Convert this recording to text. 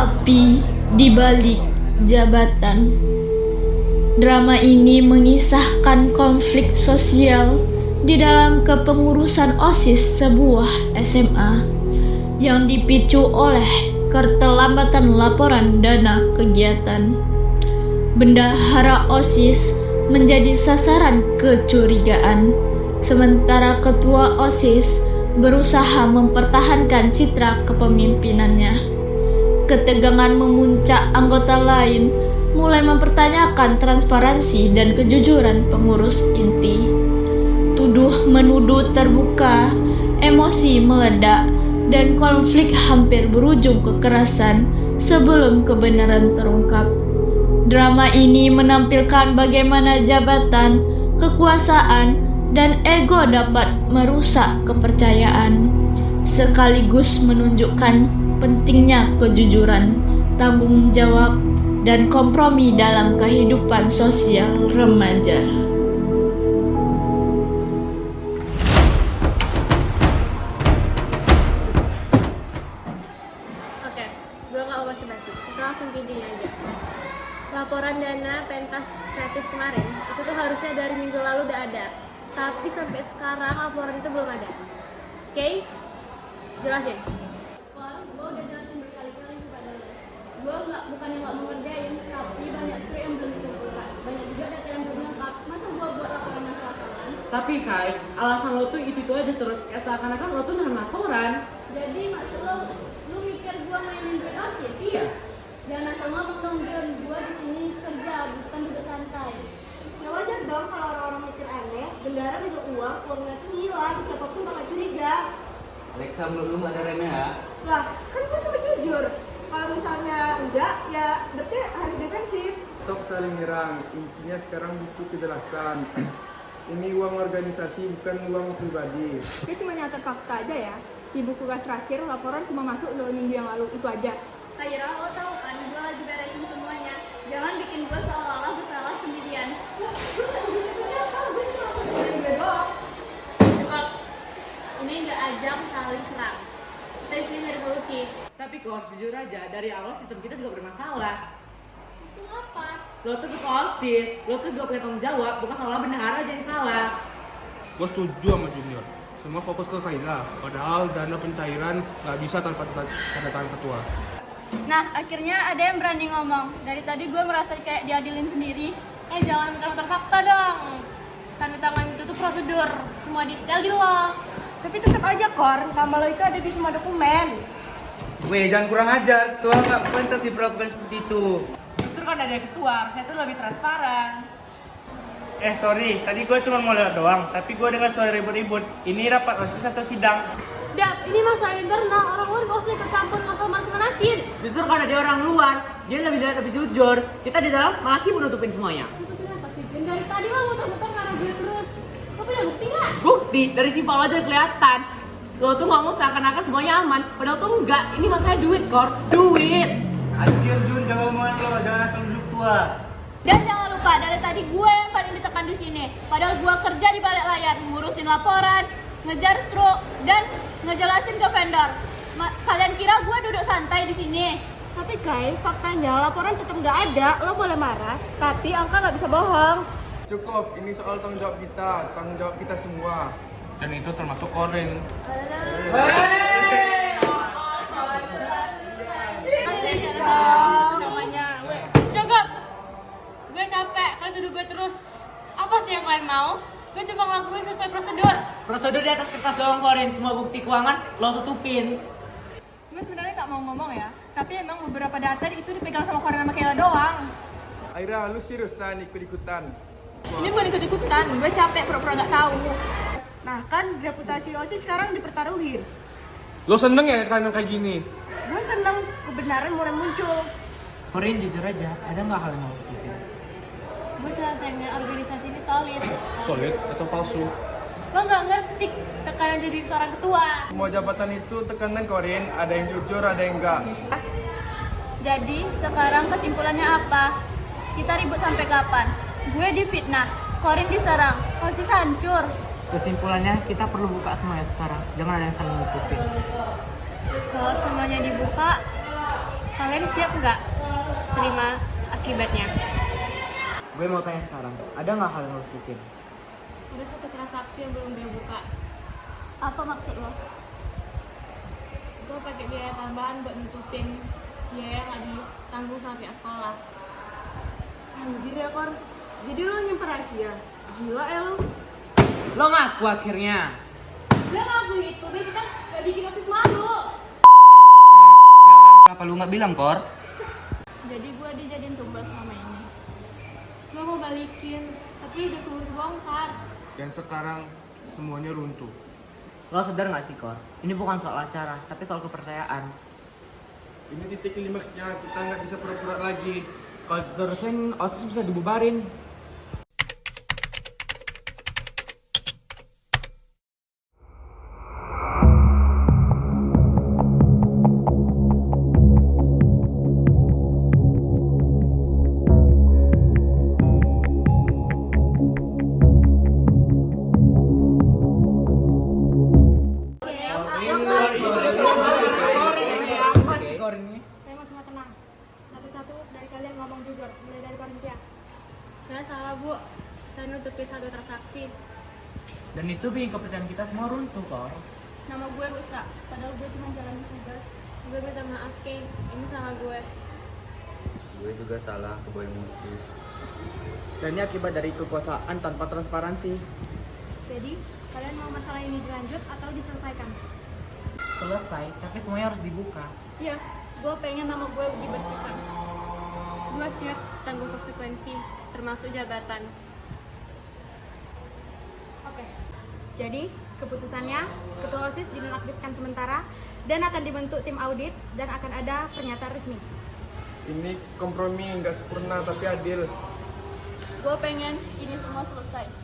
Api di balik jabatan. Drama ini mengisahkan konflik sosial di dalam kepengurusan OSIS sebuah SMA yang dipicu oleh keterlambatan laporan dana kegiatan. Bendahara OSIS menjadi sasaran kecurigaan, sementara ketua OSIS berusaha mempertahankan citra kepemimpinannya. Ketegangan memuncak, anggota lain mulai mempertanyakan transparansi dan kejujuran pengurus inti. Tuduh-menuduh terbuka, emosi meledak, dan konflik hampir berujung kekerasan sebelum kebenaran terungkap. Drama ini menampilkan bagaimana jabatan, kekuasaan, dan ego dapat merusak kepercayaan, sekaligus menunjukkan pentingnya kejujuran, tanggung jawab, dan kompromi dalam kehidupan sosial remaja. Oke, gue gak mau basa-basi, kita langsung ke intinya aja. Laporan dana pentas kreatif kemarin, itu tuh harusnya dari minggu lalu udah ada. Tapi sampai sekarang laporan itu belum ada. Oke? Jelasin. Gue udah jelasin berkali-kali kepada lo. Gue bukannya gak mau ngerjain, tapi banyak skrip yang belum dikumpulkan. Banyak juga data yang belum lengkap. Masa gue buat laporan yang salah-salah? Tapi Kai, alasan lo tuh itu aja terus, kayak seakan-akan lo tuh nahan laporan. Jadi maksud lo mikir gue mainin duit OSIS? Iya. Jangan asal ngomong dong, Jon. Gue di sini kerja, bukan duduk santai. Ya wajar dong kalau orang-orang mikir aneh, bendara juga uangnya tuh hilang, siapapun bakal curiga. Alexa, menurut lu ada remeh ya? Lah, kan gue cuma jujur. Kalau misalnya enggak, ya berarti harus defensif. Stop saling nyerang, intinya sekarang butuh kejelasan. Ini uang organisasi, bukan uang pribadi. Dia cuma nyatet fakta aja ya. Di buku tugas terakhir, laporan cuma masuk 2 minggu yang lalu, itu aja. Kayak lo tau kan, gue lagi beresin semuanya. Jangan bikin gue seolah-olah bersalah sendirian. Gue gak ada siapa-siapa, gue cuma ngomongin gue doang. Cukup. Ini nggak ajang saling serang. Kita di sini nyari solusi. Tapi kok jujur aja, dari awal sistem kita juga bermasalah. Langsung apa? Lo tuh ketua OSIS, lo tuh gak punya tanggung jawab, bukan salah bendahara aja yang salah. Gue setuju sama Junior. Semua fokus ke Kaila, padahal dana pencairan nggak bisa tanpa tanda tangan ketua. Nah, akhirnya ada yang berani ngomong. Dari tadi gue merasa kayak diadilin sendiri. Jangan muter-muter fakta dong. Tanda tangan itu tuh prosedur, semua detail di lo. Tapi tetap aja, Kor, nama lo itu ada di semua dokumen. Weh, jangan kurang ajar. Ketua nggak pantas diperlakukan seperti itu. Justru kan ada ketua, harusnya tuh lebih transparan. Sorry, tadi gue cuma mau lewat doang, tapi gue dengar suara ribut-ribut. Ini rapat OSIS atau sidang? Dap, ini masalah internal. Orang-orang gak usah ikut campur ngapa manas-manasin. Justru kan ada orang luar, dia lebih jujur. Kita di dalam masih menutupin semuanya. Nutupin apa sih, Jen? Dari tadi lo muter-muter ngarah gue terus. Lo punya bukti nggak? Bukti, dari sifat lo aja kelihatan. Lo tuh ngomong seakan-akan semuanya aman, padahal tuh enggak. Ini masalah duit, Kor. Duit! Anjir Jun, jaga omongan lo, jangan asal duduk tua. Dan jangan lupa, dari tadi gue yang paling ditekan di sini. Padahal gue kerja di balik layar, ngurusin laporan, ngejar struk, dan ngejelasin ke vendor. Kalian kira gue duduk santai di sini? Tapi Kai, faktanya laporan tetap nggak ada. Lo boleh marah, tapi angka nggak bisa bohong. Cukup, ini soal tanggung jawab kita semua. Dan itu termasuk Korin. Namanya, cukup. Gue capek, kalian duduk gue terus. Apa sih yang kalian mau? Gue coba ngelakuin sesuai prosedur. Prosedur di atas kertas doang, Korin. Semua bukti keuangan lo tutupin. Gue sebenarnya nggak mau ngomong ya, tapi emang beberapa data itu dipegang sama Korin sama Kaila doang. Aira, lu seriusan ikut-ikutan? Ini bukan ikut-ikutan, gue capek pura-pura nggak tahu. Nah kan reputasi OSIS sekarang dipertaruhin. Lo seneng ya kalian kayak gini? Gue seneng kebenaran mulai muncul. Korin, jujur aja, ada nggak hal yang mau tutupin? Gue cuma pengen organisasi ini solid. Solid atau palsu? Lo nggak ngerti tekanan jadi seorang ketua. Semua jabatan itu tekanan, Korin. Ada yang jujur, ada yang enggak. Jadi sekarang kesimpulannya apa? Kita ribut sampai kapan? Gue difitnah, Korin diserang, OSIS hancur. Kesimpulannya, kita perlu buka semuanya sekarang. Jangan ada yang saling nutupin. Kalau semuanya dibuka, Kalian siap nggak terima akibatnya? Gue mau tanya sekarang, ada nggak hal yang lo tutupin? Ada satu transaksi yang belum gue buka. Apa maksud lo? Gue pakai biaya tambahan buat nutupin biaya yang nggak ditanggung sama pihak sekolah. Anjir ya Kor, jadi lo nyimpen rahasia? Gila ya lo. Lo ngaku akhirnya. Gue ngelakuin itu biar kita nggak bikin OSIS malu. Kenapa lu nggak bilang, Kor? Jadi gue dijadiin tumbal selama ini. Gue mau balikin, tapi udah keburu kebongkar. Dan sekarang semuanya runtuh. Lo sadar nggak sih, Kor? Ini bukan soal acara, tapi soal kepercayaan. Ini titik klimaksnya, kita nggak bisa pura-pura lagi. Kalau diterusin, OSIS bisa dibubarin. Saya mau semua tenang. Satu-satu dari kalian ngomong jujur, mulai dari Korintia. Saya salah, Bu. Saya nutupin satu transaksi. Dan itu bikin kepercayaan kita semua runtuh, Kor. Nama gue rusak, padahal gue cuma jalan tugas. Gue minta maaf, Kay. Ini salah gue. Gue juga salah, kebawa emosi. Dan ini akibat dari kekuasaan tanpa transparansi. Jadi, kalian mau masalah ini dilanjut atau diselesaikan? Selesai, tapi semuanya harus dibuka. Iya, gue pengen nama gue dibersihkan. Gue siap tanggung konsekuensi, termasuk jabatan. Oke. Jadi, keputusannya, Ketua OSIS dinonaktifkan sementara dan akan dibentuk tim audit dan akan ada pernyataan resmi. Ini kompromi nggak sempurna tapi adil. Gue pengen ini semua selesai.